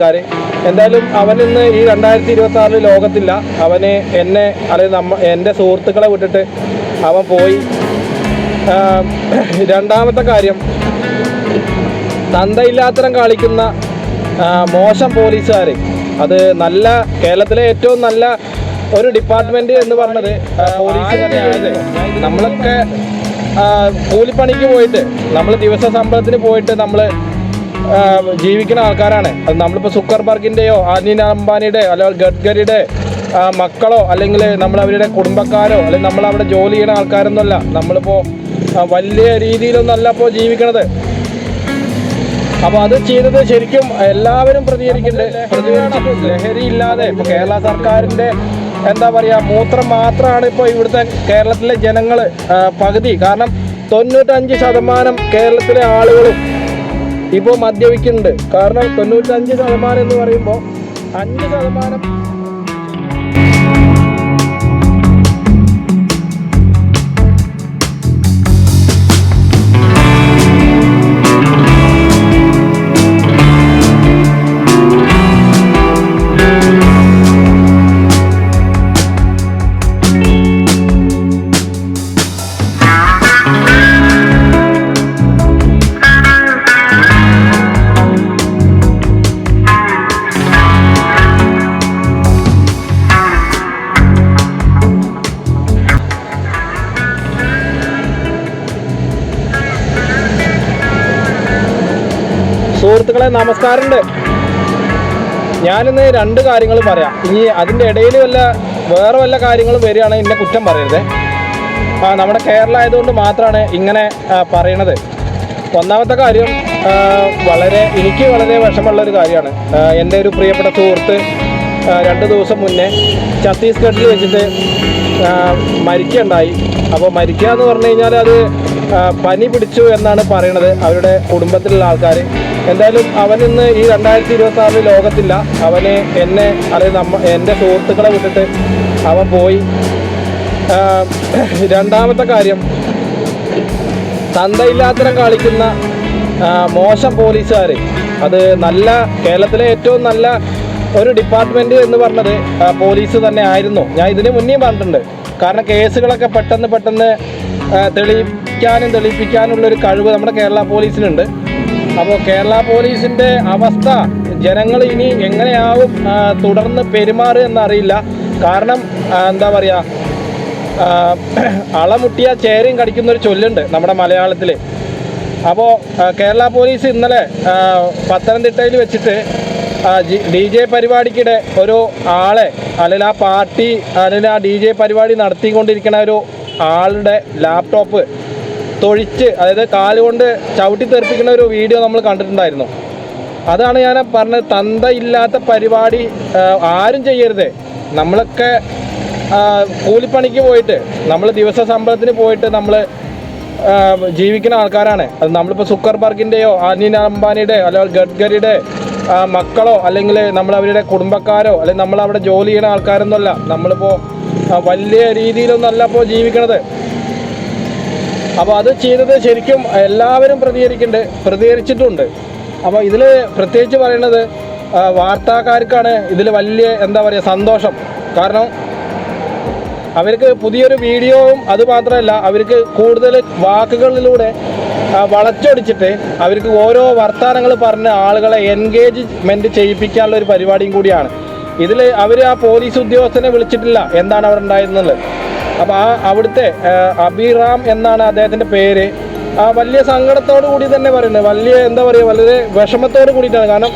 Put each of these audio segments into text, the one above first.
എന്തായാലും അവനിന്ന് ഈ 2026 ലോകത്തില്ല. അവന് എന്നെ അല്ലെങ്കിൽ എൻ്റെ സുഹൃത്തുക്കളെ വിട്ടിട്ട് അവൻ പോയി. രണ്ടാമത്തെ കാര്യം, തന്തയില്ലാത്തരം കാണിക്കുന്ന മോശം പോലീസുകാർ. അത് നല്ല കേരളത്തിലെ ഏറ്റവും നല്ല ഒരു ഡിപ്പാർട്ട്മെൻറ്റ് എന്ന് പറഞ്ഞത് പോലീസ് തന്നെയാണ്. നമ്മളൊക്കെ കൂലിപ്പണിക്ക് പോയിട്ട്, നമ്മൾ ദിവസ ശമ്പളത്തിന് പോയിട്ട് നമ്മൾ ജീവിക്കുന്ന ആൾക്കാരാണ്. അത് നമ്മളിപ്പോൾ സുക്കർബർഗിൻ്റെയോ അനിൽ അംബാനിയുടെ അല്ലെങ്കിൽ ഗഡ്കരിയുടെ മക്കളോ അല്ലെങ്കിൽ അവരുടെ കുടുംബക്കാരോ അല്ലെങ്കിൽ നമ്മളവിടെ ജോലി ചെയ്യുന്ന ആൾക്കാരൊന്നുമല്ല. നമ്മളിപ്പോൾ വലിയ രീതിയിലൊന്നല്ല ഇപ്പോൾ ജീവിക്കണത്. അപ്പോൾ അത് ചെയ്തത് ശരിക്കും എല്ലാവരും പ്രതികരിച്ചിട്ട് ലഹരി ഇല്ലാതെ ഇപ്പോൾ കേരള സർക്കാരിൻ്റെ എന്താ പറയുക, മൂത്രം മാത്രമാണ് ഇപ്പോൾ ഇവിടുത്തെ കേരളത്തിലെ ജനങ്ങൾ പകുതി. കാരണം 95% കേരളത്തിലെ ആളുകളും ഇപ്പോൾ മദ്യപിക്കുന്നുണ്ട്. കാരണം 95% എന്ന് പറയുമ്പോൾ 5%. സുഹൃത്തുക്കളെ നമസ്കാരമുണ്ട്. ഞാനിന്ന് 2 കാര്യങ്ങൾ പറയാം. ഇനി അതിൻ്റെ ഇടയിൽ വേറെ വല്ല കാര്യങ്ങളും വരികയാണെങ്കിൽ എന്നെ കുറ്റം പറയരുത്. നമ്മുടെ കേരളം ആയതുകൊണ്ട് മാത്രമാണ് ഇങ്ങനെ പറയണത്. ഒന്നാമത്തെ കാര്യം, എനിക്ക് വളരെ വിഷമമുള്ളൊരു കാര്യമാണ്. എൻ്റെ ഒരു പ്രിയപ്പെട്ട സുഹൃത്ത് 2 ദിവസം മുന്നേ ഛത്തീസ്ഗഡിൽ വെച്ചിട്ട് മരിക്കുകയുണ്ടായി. അപ്പോൾ മരിക്കുക എന്ന് പറഞ്ഞു കഴിഞ്ഞാൽ അത് പനി പിടിച്ചു എന്നാണ് പറയണത് അവരുടെ കുടുംബത്തിലുള്ള ആൾക്കാർ. എന്തായാലും അവനിന്ന് ഈ 2026 ലോകത്തില്ല. അവന് എന്നെ അല്ലെങ്കിൽ എൻ്റെ സുഹൃത്തുക്കളെ വിട്ടിട്ട് അവൻ പോയി. രണ്ടാമത്തെ കാര്യം, തന്തയില്ലാത്തരം കാണിക്കുന്ന മോശം പോലീസുകാർ. അത് നല്ല കേരളത്തിലെ ഏറ്റവും നല്ല ഒരു ഡിപ്പാർട്ട്മെൻറ്റ് എന്ന് പറഞ്ഞത് പോലീസ് തന്നെ ആയിരുന്നു. ഞാൻ ഇതിന് മുന്നേ പറഞ്ഞിട്ടുണ്ട്. കാരണം കേസുകളൊക്കെ പെട്ടെന്ന് തെളിയിപ്പിക്കാനുള്ളൊരു കഴിവ് നമ്മുടെ കേരള പോലീസിനുണ്ട്. അപ്പോൾ കേരള പോലീസിൻ്റെ അവസ്ഥ ജനങ്ങൾ ഇനി എങ്ങനെയാവും തുടർന്ന് പെരുമാറുക എന്നറിയില്ല. കാരണം എന്താ പറയുക, അളമുട്ടിയ ചേരയും കടിക്കുന്നൊരു ചൊല്ലുണ്ട് നമ്മുടെ മലയാളത്തിൽ. അപ്പോൾ കേരള പോലീസ് ഇന്നലെ പത്തനംതിട്ടയിൽ വെച്ചിട്ട് DJ പരിപാടിക്കിടെ ഒരു ആളെ അല്ലെങ്കിൽ ആ പാർട്ടി അല്ലെങ്കിൽ ആ DJ പരിപാടി നടത്തിക്കൊണ്ടിരിക്കുന്ന ഒരു ആളുടെ ലാപ്ടോപ്പ് തൊഴിച്ച്, അതായത് കാലുകൊണ്ട് ചവിട്ടി തെറിപ്പിക്കുന്ന ഒരു വീഡിയോ നമ്മൾ കണ്ടിട്ടുണ്ടായിരുന്നു. അതാണ് ഞാൻ പറഞ്ഞത്, തന്തയില്ലാത്ത പരിപാടി ആരും ചെയ്യരുത്. നമ്മളൊക്കെ കൂലിപ്പണിക്ക് പോയിട്ട്, നമ്മൾ ദിവസ ശമ്പളത്തിന് പോയിട്ട് നമ്മൾ ജീവിക്കുന്ന ആൾക്കാരാണ്. അത് നമ്മളിപ്പോൾ സുക്കർബർഗിൻ്റെയോ അനിൽ അംബാനിയുടെ അല്ലെങ്കിൽ ഗഡ്കരിയുടെ മക്കളോ അല്ലെങ്കിൽ അവരുടെ കുടുംബക്കാരോ അല്ലെങ്കിൽ നമ്മളവിടെ ജോലി ചെയ്യുന്ന ആൾക്കാരൊന്നുമല്ല. നമ്മളിപ്പോൾ വലിയ രീതിയിലൊന്നല്ല ഇപ്പോൾ ജീവിക്കണത്. അപ്പോൾ അത് ചെയ്തത് ശരിക്കും എല്ലാവരും പ്രതികരിച്ചിട്ടുണ്ട്. അപ്പോൾ ഇതിൽ പ്രത്യേകിച്ച് പറയുന്നത് വാർത്താക്കാർക്കാണ് ഇതിൽ വലിയ എന്താ പറയുക സന്തോഷം. കാരണം അവർക്ക് പുതിയൊരു വീഡിയോവും അതുമാത്രമല്ല, അവർക്ക് കൂടുതൽ വാക്കുകളിലൂടെ വളച്ചൊടിച്ചിട്ട് അവർക്ക് ഓരോ വർത്തമാനങ്ങൾ പറഞ്ഞ് ആളുകളെ എൻഗേജ്മെൻറ്റ് ചെയ്യിപ്പിക്കാനുള്ള ഒരു പരിപാടിയും കൂടിയാണ് ഇതിൽ. അവർ ആ പോലീസ് ഉദ്യോഗസ്ഥനെ വിളിച്ചിട്ടില്ല എന്താണ് അവിടെ ഉണ്ടായിരുന്നത്. അപ്പോൾ അവിടുത്തെ അഭിറാം എന്നാണ് അദ്ദേഹത്തിൻ്റെ പേര്. വലിയ സങ്കടത്തോടു കൂടി തന്നെ പറയുന്നത്, വലിയ എന്താ പറയുക, വളരെ വിഷമത്തോട് കൂടിയിട്ടാണ്. കാരണം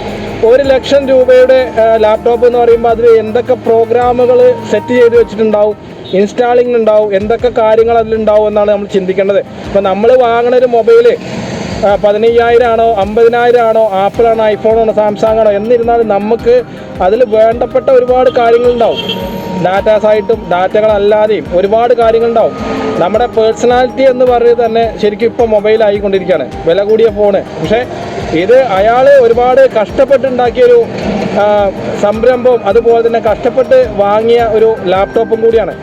1 ലക്ഷം രൂപയുടെ ലാപ്ടോപ്പ് എന്ന് പറയുമ്പോൾ അതിൽ എന്തൊക്കെ പ്രോഗ്രാമുകൾ സെറ്റ് ചെയ്ത് വെച്ചിട്ടുണ്ടാവും, ഇൻസ്റ്റാളിങ് ഉണ്ടാവും, എന്തൊക്കെ കാര്യങ്ങൾ അതിലുണ്ടാവും എന്നാണ് നമ്മൾ ചിന്തിക്കേണ്ടത്. ഇപ്പോൾ നമ്മൾ വാങ്ങണ ഒരു മൊബൈൽ 15,000 ആണോ 50,000 ആണോ, ആപ്പിളാണോ ഐഫോണാണോ സാംസങ് ആണോ, എന്നിരുന്നാലും നമുക്ക് അതിൽ വേണ്ടപ്പെട്ട ഒരുപാട് കാര്യങ്ങളുണ്ടാവും. ഡാറ്റാസായിട്ടും ഡാറ്റകളല്ലാതെയും ഒരുപാട് കാര്യങ്ങളുണ്ടാവും. നമ്മുടെ പേഴ്സണാലിറ്റി എന്ന് പറയുന്നത് തന്നെ ശരിക്കും ഇപ്പോൾ മൊബൈലായിക്കൊണ്ടിരിക്കുകയാണ്, വില കൂടിയ ഫോണ്. പക്ഷേ ഇത് അയാൾ ഒരുപാട് കഷ്ടപ്പെട്ടുണ്ടാക്കിയൊരു സംരംഭവും അതുപോലെ തന്നെ കഷ്ടപ്പെട്ട് വാങ്ങിയ ഒരു ലാപ്ടോപ്പും കൂടിയാണ്.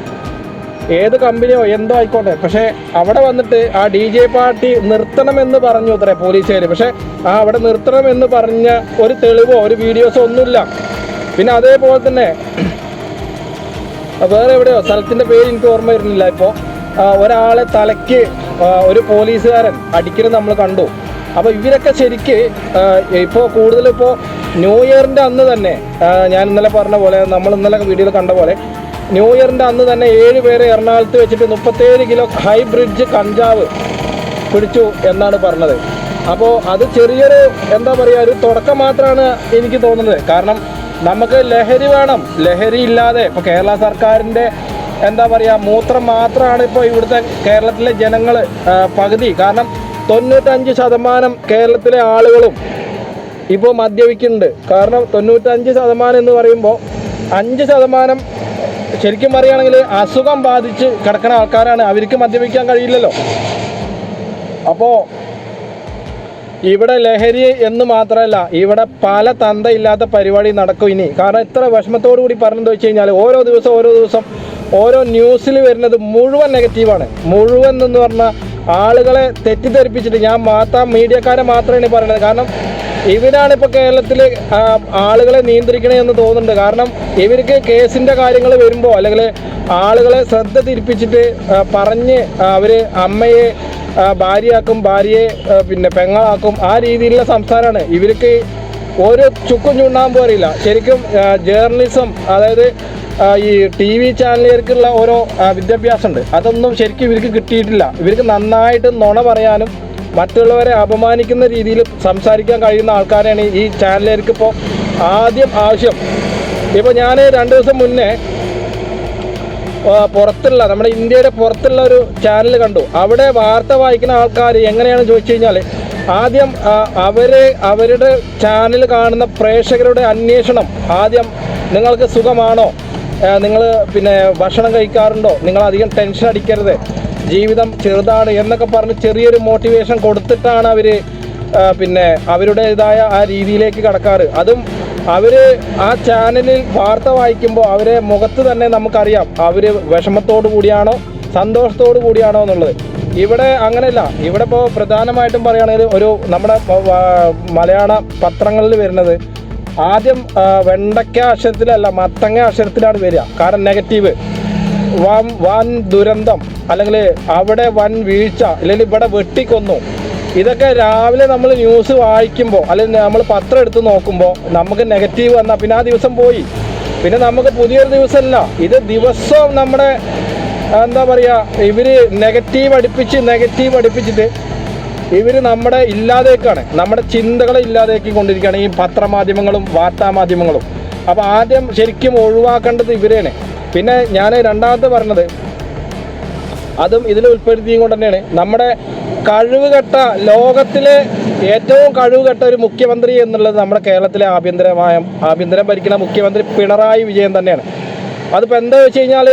ഏത് കമ്പനിയോ എന്തോ ആയിക്കോട്ടെ, പക്ഷേ അവിടെ വന്നിട്ട് ആ DJ പാർട്ടി നിർത്തണമെന്ന് പറഞ്ഞു അത്രേ പോലീസുകാർ. പക്ഷേ അവിടെ നിർത്തണമെന്ന് പറഞ്ഞ ഒരു തെളിവോ ഒരു വീഡിയോസോ ഒന്നുമില്ല. പിന്നെ അതേപോലെ തന്നെ വേറെ എവിടെയോ സ്ഥലത്തിൻ്റെ പേര് എനിക്ക് ഓർമ്മ വരുന്നില്ല ഇപ്പോൾ, ഒരാളെ തലയ്ക്ക് ഒരു പോലീസുകാരൻ അടിക്കുന്നത് നമ്മൾ കണ്ടു. അപ്പോൾ ഇവരൊക്കെ ശരിക്ക് ഇപ്പോൾ കൂടുതലിപ്പോൾ ന്യൂ ഇയറിൻ്റെ അന്ന് തന്നെ ഞാൻ ഇന്നലെ പറഞ്ഞ പോലെ, നമ്മൾ ഇന്നലെ വീഡിയോയിൽ കണ്ട പോലെ, ന്യൂ ഇയറിൻ്റെ അന്ന് തന്നെ 7 പേരെ എറണാകുളത്ത് വെച്ചിട്ട് 37 കിലോ ഹൈബ്രിഡ് കഞ്ചാവ് പിടിച്ചു എന്നാണ് പറഞ്ഞത്. അപ്പോൾ അത് ചെറിയൊരു എന്താ പറയുക ഒരു തുടക്കം മാത്രമാണ് എനിക്ക് തോന്നുന്നത്. കാരണം നമുക്ക് ലഹരി വേണം, ലഹരി ഇല്ലാതെ ഇപ്പോൾ കേരള സർക്കാരിൻ്റെ എന്താ പറയുക മൂത്രം മാത്രമാണ് ഇപ്പോൾ ഇവിടുത്തെ കേരളത്തിലെ ജനങ്ങൾ പകുതി. കാരണം 95% കേരളത്തിലെ ആളുകളും ഇപ്പോൾ മദ്യപിക്കുന്നുണ്ട്. കാരണം 95% എന്ന് പറയുമ്പോൾ 5% ശരിക്കും പറയുകയാണെങ്കിൽ അസുഖം ബാധിച്ച് കിടക്കുന്ന ആൾക്കാരാണ്. അവർക്ക് മദ്യപിക്കാൻ കഴിയില്ലല്ലോ. അപ്പോൾ ഇവിടെ ലഹരി എന്ന് മാത്രമല്ല, ഇവിടെ പല തന്തയില്ലാത്ത പരിപാടി നടക്കും ഇനി. കാരണം ഇത്ര വിഷമത്തോടു കൂടി പറഞ്ഞെന്ന് വെച്ച് കഴിഞ്ഞാൽ ഓരോ ദിവസം ഓരോ ന്യൂസിൽ വരുന്നത് മുഴുവൻ നെഗറ്റീവാണ്. മുഴുവൻ എന്ന് പറഞ്ഞാൽ ആളുകളെ തെറ്റിദ്ധരിപ്പിച്ചിട്ട്, ഞാൻ മീഡിയക്കാരെ മാത്രമാണ് പറയുന്നത്. കാരണം ഇവരാണ് ഇപ്പോൾ കേരളത്തിൽ ആളുകളെ നിയന്ത്രിക്കണമെന്ന് തോന്നുന്നുണ്ട്. കാരണം ഇവർക്ക് കേസിൻ്റെ കാര്യങ്ങൾ വരുമ്പോൾ അല്ലെങ്കിൽ ആളുകളെ ശ്രദ്ധ തിരിപ്പിച്ചിട്ട് പറഞ്ഞ് അവർ അമ്മയെ ഭാര്യയാക്കും, ഭാര്യയെ പിന്നെ പെങ്ങളാക്കും, ആ രീതിയിലുള്ള സംസാരമാണ് ഇവർക്ക്. ഒരു ചുക്കും ചുണ്ണാമ്പും അറിയില്ല. ശരിക്കും ജേർണലിസം, അതായത് ഈ TV ചാനലുകാർക്കുള്ള ഓരോ വിദ്യാഭ്യാസമുണ്ട്, അതൊന്നും ശരിക്കും ഇവർക്ക് കിട്ടിയിട്ടില്ല. ഇവർക്ക് നന്നായിട്ട് നുണ പറയാനും മറ്റുള്ളവരെ അപമാനിക്കുന്ന രീതിയിൽ സംസാരിക്കാൻ കഴിയുന്ന ആൾക്കാരാണ് ഈ ചാനലുകാർക്ക് ഇപ്പോൾ ആദ്യം ആവശ്യം. ഇപ്പോൾ ഞാൻ 2 ദിവസം മുന്നേ പുറത്തുള്ള നമ്മുടെ ഇന്ത്യയുടെ പുറത്തുള്ള ഒരു ചാനൽ കണ്ടു. അവിടെ വാർത്ത വായിക്കുന്ന ആൾക്കാർ എങ്ങനെയാണെന്ന് ചോദിച്ചു കഴിഞ്ഞാൽ, ആദ്യം അവരുടെ ചാനൽ കാണുന്ന പ്രേക്ഷകരുടെ അന്വേഷണം ആദ്യം, നിങ്ങൾക്ക് സുഖമാണോ, നിങ്ങൾ പിന്നെ ഭക്ഷണം കഴിക്കാറുണ്ടോ, നിങ്ങൾ അധികം ടെൻഷൻ അടിക്കരുത്, ജീവിതം ചെറുതാണ് എന്നൊക്കെ പറഞ്ഞ് ചെറിയൊരു മോട്ടിവേഷൻ കൊടുത്തിട്ടാണ് അവർ പിന്നെ അവരുടേതായ ആ രീതിയിലേക്ക് കടക്കാറ്. അതും അവർ ആ ചാനലിൽ വാർത്ത വായിക്കുമ്പോൾ അവരെ മുഖത്ത് തന്നെ നമുക്കറിയാം അവർ വിഷമത്തോടു കൂടിയാണോ സന്തോഷത്തോടു കൂടിയാണോ എന്നുള്ളത്. ഇവിടെ അങ്ങനെയല്ല. ഇവിടെ ഇപ്പോൾ പ്രധാനമായിട്ടും പറയുകയാണെങ്കിൽ ഒരു നമ്മുടെ മലയാള പത്രങ്ങളിൽ വരുന്നത് ആദ്യം വെണ്ടയ്ക്ക അക്ഷരത്തിലല്ല മത്തങ്ങ അക്ഷരത്തിലാണ് വരിക. കാരണം നെഗറ്റീവ്, വൻ ദുരന്തം, അല്ലെങ്കിൽ അവിടെ വൻ വീഴ്ച, അല്ലെങ്കിൽ ഇവിടെ വെട്ടിക്കൊന്നു, ഇതൊക്കെ രാവിലെ നമ്മൾ ന്യൂസ് വായിക്കുമ്പോൾ അല്ലെങ്കിൽ നമ്മൾ പത്രം എടുത്ത് നോക്കുമ്പോൾ നമുക്ക് നെഗറ്റീവ് വന്നാൽ പിന്നെ ആ ദിവസം പോയി. പിന്നെ നമുക്ക് പുതിയൊരു ദിവസമല്ല, ഇത് ദിവസവും നമ്മുടെ എന്താ പറയുക ഇവർ നെഗറ്റീവ് അടുപ്പിച്ചിട്ട് ഇവർ നമ്മുടെ ഇല്ലാതേക്കാണ്, നമ്മുടെ ചിന്തകളെ ഇല്ലാതേക്കിക്കൊണ്ടിരിക്കുകയാണ് ഈ പത്രമാധ്യമങ്ങളും വാർത്താമാധ്യമങ്ങളും. അപ്പോൾ ആദ്യം ശരിക്കും ഒഴിവാക്കേണ്ടത് ഇവരെയാണ്. പിന്നെ ഞാൻ രണ്ടാമത്തെ പറഞ്ഞത്, അതും ഇതിൽ ഉൾപ്പെടുത്തിയും കൊണ്ട് തന്നെയാണ്, നമ്മുടെ ലോകത്തിലെ ഏറ്റവും കഴിവുകെട്ട ഒരു മുഖ്യമന്ത്രി എന്നുള്ളത് നമ്മുടെ കേരളത്തിലെ ആഭ്യന്തരം ഭരിക്കുന്ന മുഖ്യമന്ത്രി പിണറായി വിജയൻ തന്നെയാണ്. അതിപ്പോൾ എന്താ വെച്ച് കഴിഞ്ഞാൽ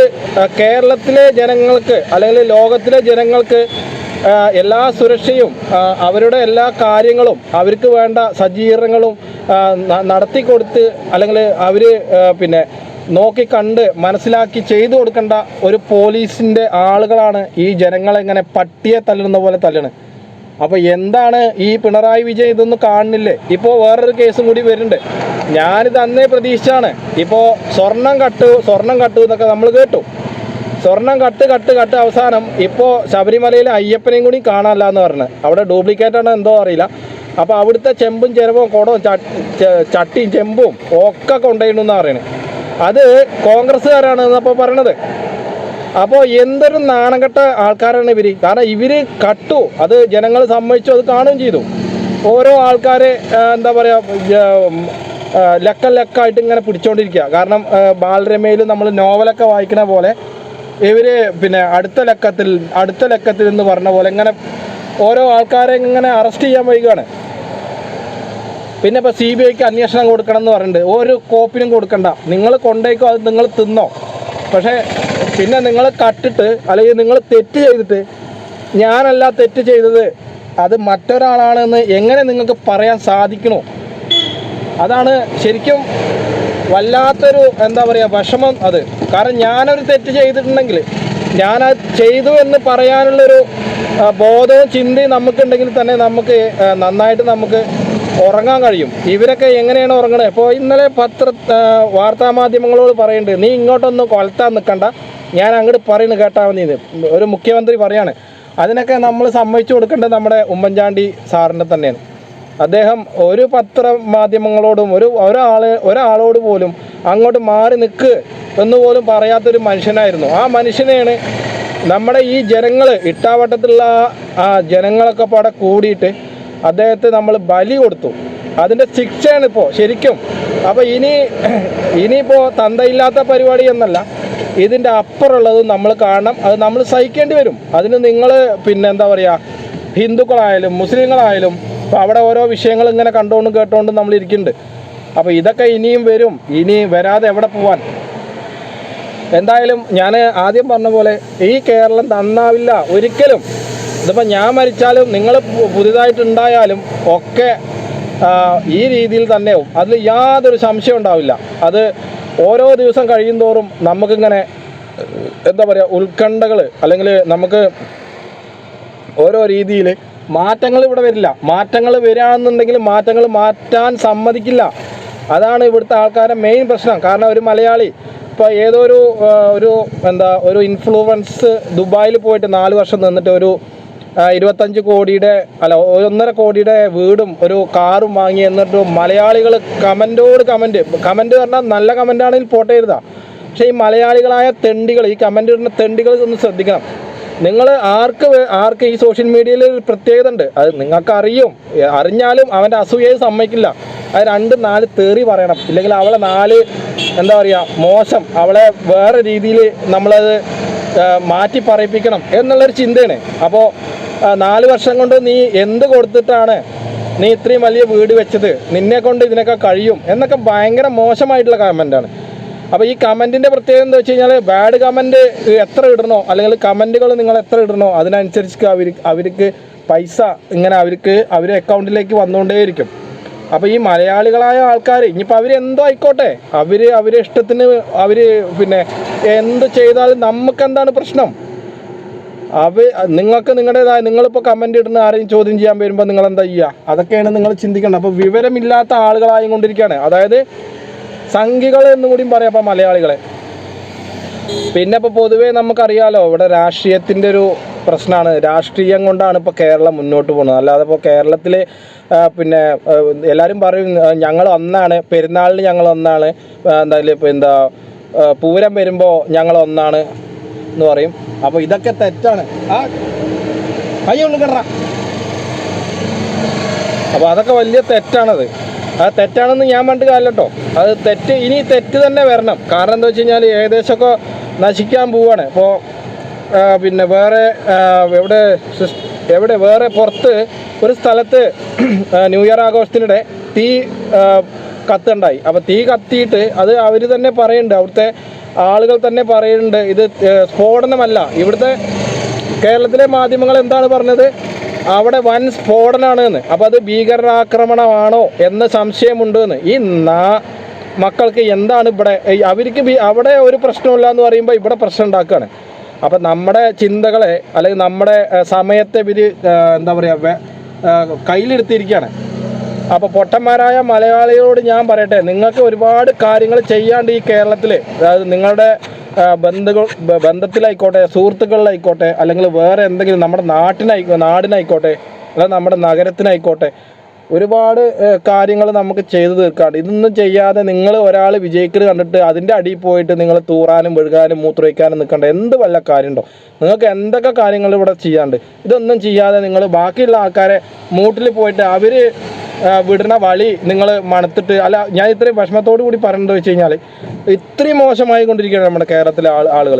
കേരളത്തിലെ ജനങ്ങൾക്ക് അല്ലെങ്കിൽ ലോകത്തിലെ ജനങ്ങൾക്ക് എല്ലാ സുരക്ഷയും അവരുടെ എല്ലാ കാര്യങ്ങളും അവർക്ക് വേണ്ട സജ്ജീകരണങ്ങളും നടത്തിക്കൊടുത്ത് അല്ലെങ്കിൽ അവർ പിന്നെ നോക്കിക്കണ്ട് മനസ്സിലാക്കി ചെയ്തു കൊടുക്കേണ്ട ഒരു പോലീസിൻ്റെ ആളുകളാണ് ഈ ജനങ്ങളെങ്ങനെ പട്ടിയെ തല്ലുന്ന പോലെ തല്ലണ്. അപ്പോൾ എന്താണ് ഈ പിണറായി വിജയൻ ഇതൊന്നും കാണുന്നില്ലേ? ഇപ്പോൾ വേറൊരു കേസും കൂടി വരുന്നുണ്ട്. ഞാനിത് അന്നേ പ്രതീക്ഷിച്ചാണ്. ഇപ്പോൾ സ്വർണം കട്ടു എന്നൊക്കെ നമ്മൾ കേട്ടു. സ്വർണം കട്ട് അവസാനം ഇപ്പോൾ ശബരിമലയിലെ അയ്യപ്പനെയും കൂടി കാണാനില്ല എന്ന് പറഞ്ഞ്, അവിടെ ഡ്യൂപ്ലിക്കേറ്റാണോ എന്തോ അറിയില്ല. അപ്പോൾ അവിടുത്തെ ചെമ്പും ചെരവും കുടവും ചട്ടിയും ചെമ്പും ഒക്കെ കൊണ്ടുപോയിട്ടെന്ന് പറയുന്നത്. അത് കോൺഗ്രസ്സുകാരാണ് എന്നപ്പോൾ പറയണത്. അപ്പോൾ എന്തൊരു നാണംകെട്ട ആൾക്കാരാണ് ഇവർ. കാരണം ഇവർ കട്ടു, അത് ജനങ്ങൾ സമ്മതിച്ചു, അത് കാണുകയും ചെയ്തു. ഓരോ ആൾക്കാരെ എന്താ പറയുക ലക്കായിട്ട് ഇങ്ങനെ പിടിച്ചുകൊണ്ടിരിക്കുക. കാരണം ബാലരമയിൽ നമ്മൾ നോവലൊക്കെ വായിക്കണ പോലെ ഇവർ പിന്നെ അടുത്ത ലക്കത്തിൽ എന്ന് പറഞ്ഞ പോലെ ഇങ്ങനെ ഓരോ ആൾക്കാരെ ഇങ്ങനെ അറസ്റ്റ് ചെയ്യാൻ വൈകുകയാണ്. പിന്നെ ഇപ്പോൾ CBIക്ക് അന്വേഷണം കൊടുക്കണം എന്ന് പറഞ്ഞിട്ടുണ്ട്. ഒരു കോപ്പിനും കൊടുക്കണ്ട, നിങ്ങൾ കൊണ്ടേക്കോ, അത് നിങ്ങൾ തിന്നോ. പക്ഷേ പിന്നെ നിങ്ങൾ കട്ടിട്ട് അല്ലെങ്കിൽ നിങ്ങൾ തെറ്റ് ചെയ്തിട്ട് ഞാനല്ല തെറ്റ് ചെയ്തത് അത് മറ്റൊരാളാണെന്ന് എങ്ങനെ നിങ്ങൾക്ക് പറയാൻ സാധിക്കണോ? അതാണ് ശരിക്കും വല്ലാത്തൊരു എന്താ പറയുക വിഷമം അത്. കാരണം ഞാനൊരു തെറ്റ് ചെയ്തിട്ടുണ്ടെങ്കിൽ ഞാനത് ചെയ്തു എന്ന് പറയാനുള്ളൊരു ബോധവും ചിന്തയും നമുക്കുണ്ടെങ്കിൽ തന്നെ നമുക്ക് നന്നായിട്ട് നമുക്ക് ഉറങ്ങാൻ കഴിയും. ഇവരൊക്കെ എങ്ങനെയാണ് ഉറങ്ങണത്? ഇപ്പോൾ ഇന്നലെ വാർത്താമാധ്യമങ്ങളോട് പറയുന്നുണ്ട്, നീ ഇങ്ങോട്ടൊന്നും കൊലത്താൻ നിൽക്കണ്ട, ഞാൻ അങ്ങോട്ട് പറയുന്നത് കേട്ടാൽ മതി. ഒരു മുഖ്യമന്ത്രി പറയാണ്. അതിനൊക്കെ നമ്മൾ സമ്മതിച്ചു കൊടുക്കേണ്ടത് നമ്മുടെ ഉമ്മൻചാണ്ടി സാറിൻ്റെ തന്നെയാണ്. അദ്ദേഹം ഒരു പത്രമാധ്യമങ്ങളോടും ഒരാളോട് പോലും അങ്ങോട്ട് മാറി നിൽക്ക് എന്നുപോലും പറയാത്തൊരു മനുഷ്യനായിരുന്നു. ആ മനുഷ്യനെയാണ് നമ്മുടെ ഈ ജനങ്ങൾ, ഇട്ടാവട്ടത്തിലുള്ള ആ ജനങ്ങളൊക്കെ പാടെ കൂടിയിട്ട് അദ്ദേഹത്തെ നമ്മൾ ബലി കൊടുത്തു. അതിൻ്റെ ശിക്ഷയാണ് ഇപ്പോൾ ശരിക്കും. അപ്പോൾ ഇനിയിപ്പോൾ തന്തയില്ലാത്ത പരിപാടി എന്നല്ല, ഇതിൻ്റെ അപ്പുറമുള്ളതും നമ്മൾ കാണണം. അത് നമ്മൾ സഹിക്കേണ്ടി വരും. അതിന് നിങ്ങൾ എന്താ പറയുക, ഹിന്ദുക്കളായാലും മുസ്ലിങ്ങളായാലും ഇപ്പോൾ അവിടെ ഓരോ വിഷയങ്ങൾ ഇങ്ങനെ കണ്ടുകൊണ്ടും കേട്ടുകൊണ്ടും നമ്മൾ ഇരിക്കുന്നുണ്ട്. അപ്പോൾ ഇതൊക്കെ ഇനിയും വരും. ഇനി വരാതെ എവിടെ പോവാൻ? എന്തായാലും ഞാൻ ആദ്യം പറഞ്ഞ പോലെ ഈ കേരളം നന്നാവില്ല ഒരിക്കലും. ഇതിപ്പോൾ ഞാൻ മരിച്ചാലും നിങ്ങൾ പുതിയതായിട്ടുണ്ടായാലും ഒക്കെ ഈ രീതിയിൽ തന്നെയാവും. അതിൽ യാതൊരു സംശയം ഉണ്ടാവില്ല. അത് ഓരോ ദിവസം കഴിയുന്തോറും നമുക്കിങ്ങനെ എന്താ പറയുക, ഉത്കണ്ഠകൾ, അല്ലെങ്കിൽ നമുക്ക് ഓരോ രീതിയിൽ മാറ്റങ്ങൾ ഇവിടെ വരില്ല. മാറ്റങ്ങൾ വരികയാണെന്നുണ്ടെങ്കിൽ മാറ്റങ്ങൾ മാറ്റാൻ സമ്മതിക്കില്ല. അതാണ് ഇവിടുത്തെ ആൾക്കാരുടെ മെയിൻ പ്രശ്നം. കാരണം ഒരു മലയാളി ഇപ്പോൾ ഏതോ ഒരു ഇൻഫ്ലുവൻസ് ദുബായിൽ പോയിട്ട് 4 വർഷം നിന്നിട്ട് ഒരു 25 കോടിയുടെ 1.5 കോടിയുടെ വീടും ഒരു കാറും വാങ്ങി. എന്നിട്ട് മലയാളികൾ കമൻറ്റ് പറഞ്ഞാൽ നല്ല കമൻറ്റാണെങ്കിൽ പോട്ടെ എഴുതാം. പക്ഷേ ഈ മലയാളികളായ തെണ്ടികൾ, ഈ കമൻറ്റ് ഇടുന്ന തെണ്ടികൾ ഒന്ന് ശ്രദ്ധിക്കണം. നിങ്ങൾ ആർക്ക് ഈ സോഷ്യൽ മീഡിയയിൽ ഒരു പ്രത്യേകത ഉണ്ട്, അത് നിങ്ങൾക്ക് അറിഞ്ഞാലും അവൻ്റെ അസൂയയെ സമ്മതിക്കില്ല. അത് 2-4 തെറി പറയണം, ഇല്ലെങ്കിൽ അവളെ 4 എന്താ പറയുക മോശം, അവളെ വേറെ രീതിയിൽ നമ്മളത് മാറ്റി പറയിപ്പിക്കണം എന്നുള്ളൊരു ചിന്തയാണ്. അപ്പോൾ 4 വർഷം കൊണ്ട് നീ എന്ത് കൊടുത്തിട്ടാണ് നീ ഇത്രയും വലിയ വീട് വെച്ചത്, നിന്നെ കൊണ്ട് ഇതിനൊക്കെ കഴിയും എന്നൊക്കെ ഭയങ്കര മോശമായിട്ടുള്ള കമൻറ്റാണ്. അപ്പോൾ ഈ കമൻറ്റിൻ്റെ പ്രത്യേകത എന്താ വെച്ച് കഴിഞ്ഞാൽ, ബാഡ് കമൻറ്റ് എത്ര ഇടണോ, അല്ലെങ്കിൽ കമൻറ്റുകൾ നിങ്ങൾ എത്ര ഇടണോ അതിനനുസരിച്ച് അവർക്ക് പൈസ ഇങ്ങനെ അവരുടെ അക്കൗണ്ടിലേക്ക് വന്നുകൊണ്ടേയിരിക്കും. അപ്പോൾ ഈ മലയാളികളായ ആൾക്കാർ ഇനിയിപ്പോൾ അവരെന്തോ ആയിക്കോട്ടെ, അവരെ ഇഷ്ടത്തിന് എന്ത് ചെയ്താലും നമുക്കെന്താണ് പ്രശ്നം? നിങ്ങൾക്ക് നിങ്ങളുടേതായ, നിങ്ങളിപ്പോൾ കമൻറ്റ് ഇടുന്ന ആരെയും ചോദ്യം ചെയ്യാൻ വരുമ്പോൾ നിങ്ങൾ എന്താ ചെയ്യുക? അതൊക്കെയാണ് നിങ്ങൾ ചിന്തിക്കേണ്ടത്. അപ്പോൾ വിവരമില്ലാത്ത ആളുകളായും കൊണ്ടിരിക്കുകയാണ്. അതായത് സംഘികൾ എന്നുകൂടിയും പറയാം അപ്പോൾ മലയാളികളെ. പിന്നെ ഇപ്പോൾ പൊതുവേ നമുക്കറിയാലോ, ഇവിടെ രാഷ്ട്രീയത്തിൻ്റെ ഒരു പ്രശ്നമാണ്. രാഷ്ട്രീയം കൊണ്ടാണ് ഇപ്പോൾ കേരളം മുന്നോട്ട് പോകുന്നത്. അല്ലാതെ ഇപ്പോൾ കേരളത്തിൽ എല്ലാവരും പറയും ഞങ്ങൾ ഒന്നാണ്, പെരുന്നാളിന് ഞങ്ങൾ ഒന്നാണ്, പൂരം വരുമ്പോൾ ഞങ്ങൾ ഒന്നാണ് എന്ന് പറയും. അപ്പോൾ ഇതൊക്കെ തെറ്റാണ്. അപ്പോൾ അതൊക്കെ വലിയ തെറ്റാണത്. അത് തെറ്റാണെന്ന് ഞാൻ പണ്ട് കാലം കേട്ടോ. അത് ഇനി തെറ്റ് തന്നെ വരണം. കാരണം എന്താ വെച്ച് കഴിഞ്ഞാൽ ഏകദേശമൊക്കെ നശിക്കാൻ പോവുകയാണ്. ഇപ്പോൾ വേറെ പുറത്ത് ഒരു സ്ഥലത്ത് ന്യൂ ഇയർ ആഘോഷത്തിനിടെ തീ കത്തുണ്ടായി. അപ്പോൾ തീ കത്തിയിട്ട് അത് അവർ തന്നെ പറയുന്നുണ്ട്, അവിടുത്തെ ആളുകൾ തന്നെ പറയുന്നുണ്ട് ഇത് സ്ഫോടനമല്ല. ഇവിടുത്തെ കേരളത്തിലെ മാധ്യമങ്ങൾ എന്താണ് പറഞ്ഞത്, അവിടെ വൻ സ്ഫോടനമാണ് എന്ന്. അപ്പോൾ അത് ഭീകരാക്രമണമാണോ എന്ന സംശയമുണ്ട് എന്ന്. ഈ മക്കൾക്ക് എന്താണ് ഇവിടെ, അവർക്ക് അവിടെ ഒരു പ്രശ്നമില്ല എന്ന് പറയുമ്പോൾ ഇവിടെ പ്രശ്നം ഉണ്ടാക്കുകയാണ്. അപ്പം നമ്മുടെ ചിന്തകളെ, അല്ലെങ്കിൽ നമ്മുടെ സമയത്തെ എന്താ പറയുക, കയ്യിലെടുത്തിരിക്കുകയാണ്. അപ്പോൾ പൊട്ടന്മാരായ മലയാളികളോട് ഞാൻ പറയട്ടെ, നിങ്ങൾക്ക് ഒരുപാട് കാര്യങ്ങൾ ചെയ്യാണ്ട് ഈ കേരളത്തിൽ. അതായത് നിങ്ങളുടെ ബന്ധത്തിലായിക്കോട്ടെ, സുഹൃത്തുക്കളിലായിക്കോട്ടെ, അല്ലെങ്കിൽ വേറെ എന്തെങ്കിലും നമ്മുടെ നാടിനായിക്കോട്ടെ, അല്ലെങ്കിൽ നമ്മുടെ നഗരത്തിനായിക്കോട്ടെ, ഒരുപാട് കാര്യങ്ങൾ നമുക്ക് ചെയ്തു തീർക്കാണ്ട്. ഇതൊന്നും ചെയ്യാതെ നിങ്ങൾ ഒരാൾ വിജയിക്കുന്നത് കണ്ടിട്ട് അതിൻ്റെ അടിയിൽ പോയിട്ട് നിങ്ങൾ തൂറാനും വെഴുകാനും മൂത്രമൊഴിക്കാനും നിൽക്കേണ്ട എന്ത് വല്ല കാര്യമുണ്ടോ? നിങ്ങൾക്ക് എന്തൊക്കെ കാര്യങ്ങൾ ഇവിടെ ചെയ്യാണ്ട്, ഇതൊന്നും ചെയ്യാതെ നിങ്ങൾ ബാക്കിയുള്ള ആൾക്കാരെ മൂട്ടിൽ പോയിട്ട് അവർ വിടുന്ന വഴി നിങ്ങൾ മണത്തിട്ട്, ഞാൻ ഇത്രയും വിഷമത്തോടു കൂടി പറയുന്നത് വെച്ച് കഴിഞ്ഞാൽ ഇത്രയും മോശമായി കൊണ്ടിരിക്കുകയാണ് നമ്മുടെ കേരളത്തിലെ ആളുകൾ.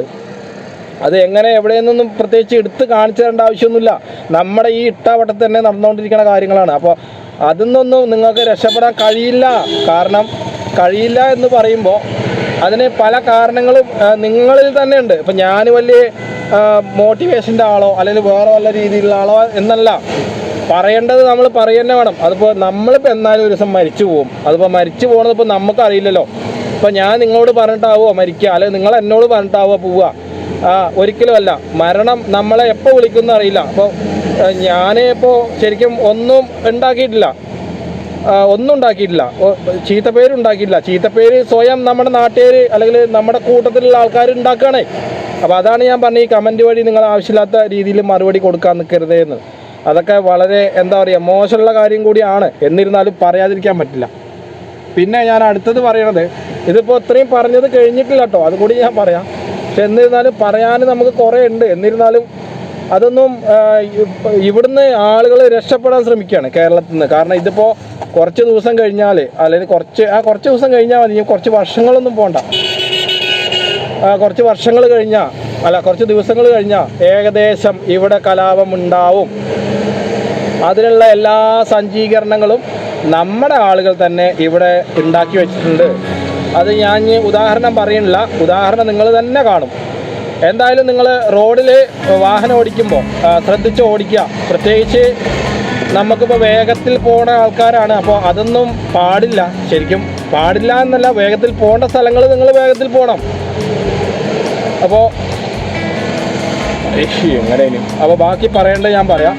അത് എങ്ങനെ എവിടെയെന്നൊന്നും പ്രത്യേകിച്ച് എടുത്ത് കാണിച്ചു തരേണ്ട ആവശ്യമൊന്നുമില്ല. നമ്മുടെ ഈ ഇട്ടാവട്ടത്ത് തന്നെ നടന്നുകൊണ്ടിരിക്കുന്ന കാര്യങ്ങളാണ്. അപ്പോൾ അതിന്നൊന്നും നിങ്ങൾക്ക് രക്ഷപ്പെടാൻ കഴിയില്ല. കാരണം കഴിയില്ല എന്ന് പറയുമ്പോൾ അതിന് പല കാരണങ്ങളും നിങ്ങളിൽ തന്നെ ഉണ്ട്. ഇപ്പം ഞാൻ വലിയ മോട്ടിവേഷൻ്റെ ആളോ അല്ലെങ്കിൽ വേറെ വല്ല രീതിയിലുള്ള ആളോ എന്നല്ല പറയേണ്ടത്. നമ്മൾ പറയുന്നത് വേണം. അതിപ്പോൾ നമ്മളിപ്പോൾ എന്നാലും ഒരു ദിവസം മരിച്ചു പോകും. അതിപ്പോൾ മരിച്ചു പോകുന്നത് ഇപ്പോൾ നമുക്കറിയില്ലല്ലോ. ഇപ്പോൾ ഞാൻ നിങ്ങളോട് പറഞ്ഞിട്ടാവുമോ മരിക്കുക, അല്ലെങ്കിൽ നിങ്ങൾ എന്നോട് പറഞ്ഞിട്ടാവുമോ പോവുക? ഒരിക്കലുമല്ല. മരണം നമ്മളെ എപ്പോൾ വിളിക്കുമെന്ന് അറിയില്ല. അപ്പോൾ ഞാൻ ഇപ്പോൾ ശരിക്കും ഒന്നും ഉണ്ടാക്കിയിട്ടില്ല, ചീത്തപ്പേരുണ്ടാക്കിയിട്ടില്ല. ചീത്തപ്പേര് സ്വയം നമ്മുടെ നാട്ടുകാർ അല്ലെങ്കിൽ നമ്മുടെ കൂട്ടത്തിലുള്ള ആൾക്കാർ ഉണ്ടാക്കുകയാണേ. അപ്പോൾ അതാണ് ഞാൻ പറഞ്ഞത്, ഈ കമൻറ്റ് വഴി നിങ്ങൾ ആവശ്യമില്ലാത്ത രീതിയിൽ മറുപടി കൊടുക്കാൻ നിൽക്കരുതേന്ന്. അതൊക്കെ വളരെ എന്താ പറയുക, മോശമുള്ള കാര്യം കൂടിയാണ്. എന്നിരുന്നാലും പറയാതിരിക്കാൻ പറ്റില്ല. പിന്നെ ഞാൻ അടുത്തത് പറയണത്, ഇതിപ്പോൾ ഇത്രയും പറഞ്ഞത് കഴിഞ്ഞിട്ടില്ല കേട്ടോ, അതുകൂടി ഞാൻ പറയാം. പക്ഷെ എന്നിരുന്നാലും പറയാൻ നമുക്ക് കുറേ ഉണ്ട്. എന്നിരുന്നാലും അതൊന്നും ഇവിടുന്ന് ആളുകൾ രക്ഷപ്പെടാൻ ശ്രമിക്കുകയാണ് കേരളത്തിൽ നിന്ന്. കാരണം ഇതിപ്പോൾ കുറച്ച് ദിവസം കഴിഞ്ഞാൽ, അല്ലെങ്കിൽ കുറച്ച് ദിവസം കഴിഞ്ഞാൽ മതി, കുറച്ച് വർഷങ്ങളൊന്നും പോകണ്ട. കുറച്ച് വർഷങ്ങൾ കഴിഞ്ഞാൽ, കുറച്ച് ദിവസങ്ങൾ കഴിഞ്ഞാൽ ഏകദേശം ഇവിടെ കലാപം ഉണ്ടാവും. അതിനുള്ള എല്ലാ സജ്ജീകരണങ്ങളും നമ്മുടെ ആളുകൾ തന്നെ ഇവിടെ ഉണ്ടാക്കി വെച്ചിട്ടുണ്ട്. അത് ഞാൻ ഉദാഹരണം പറയുന്നില്ല, ഉദാഹരണം നിങ്ങൾ തന്നെ കാണും. എന്തായാലും നിങ്ങൾ റോഡിൽ വാഹനം ഓടിക്കുമ്പോൾ ശ്രദ്ധിച്ച് ഓടിക്കുക. പ്രത്യേകിച്ച് നമുക്കിപ്പോൾ വേഗത്തിൽ പോകുന്ന ആൾക്കാരാണ്. അപ്പോൾ അതൊന്നും പാടില്ല, ശരിക്കും പാടില്ല എന്നല്ല, വേഗത്തിൽ പോകേണ്ട സ്ഥലങ്ങൾ നിങ്ങൾ വേഗത്തിൽ പോകണം. അപ്പോൾ എങ്ങനെയും ബാക്കി പറയേണ്ടത് ഞാൻ പറയാം.